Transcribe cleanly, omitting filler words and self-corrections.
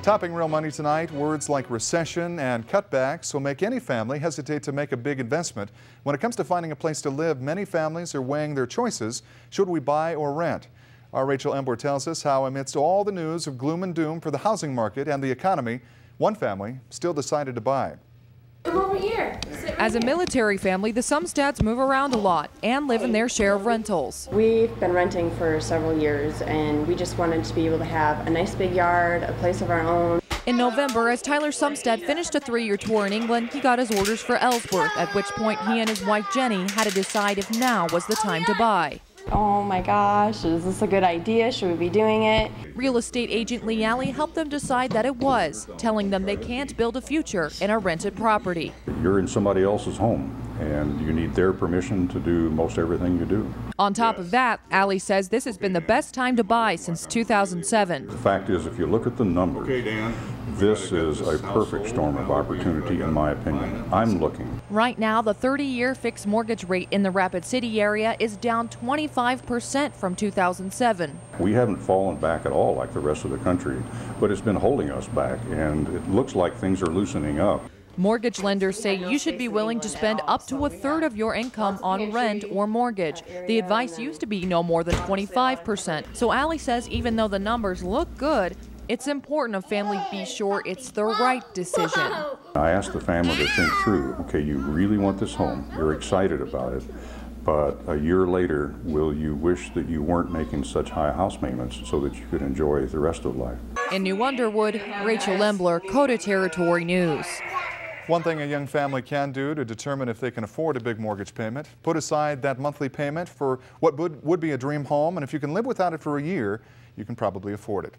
Topping Real Money tonight, words like recession and cutbacks will make any family hesitate to make a big investment. When it comes to finding a place to live, many families are weighing their choices. Should we buy or rent? Our Rachel Embler tells us how amidst all the news of gloom and doom for the housing market and the economy, one family still decided to buy. Come over here. As a military family, the Sumstads move around a lot and live in their share of rentals. We've been renting for several years, and we just wanted to be able to have a nice big yard, a place of our own. In November, as Tyler Sumstad finished a 3-year tour in England, he got his orders for Ellsworth, at which point he and his wife Jenny had to decide if now was the time to buy. Oh my gosh, is this a good idea? Should we be doing it? Real estate agent Lee Alley helped them decide that it was, telling them they can't build a future in a rented property. You're in somebody else's home, and you need their permission to do most everything you do. On top of that, Alley says this has been the best time to buy since 2007. The fact is, if you look at the numbers, this is a perfect storm of opportunity in my opinion. I'm looking. Right now, the 30-year fixed mortgage rate in the Rapid City area is down 25% from 2007. We haven't fallen back at all like the rest of the country, but it's been holding us back, and it looks like things are loosening up. Mortgage lenders say you should be willing to spend up to 1/3 of your income on rent or mortgage. The advice used to be no more than 25%. So Alley says even though the numbers look good, it's important a family be sure it's the right decision. I asked the family to think through, okay, you really want this home, you're excited about it, but a year later, will you wish that you weren't making such high house payments so that you could enjoy the rest of life? In New Underwood, Rachel Embler, Coda Territory News. One thing a young family can do to determine if they can afford a big mortgage payment, put aside that monthly payment for what would be a dream home, and if you can live without it for a year, you can probably afford it.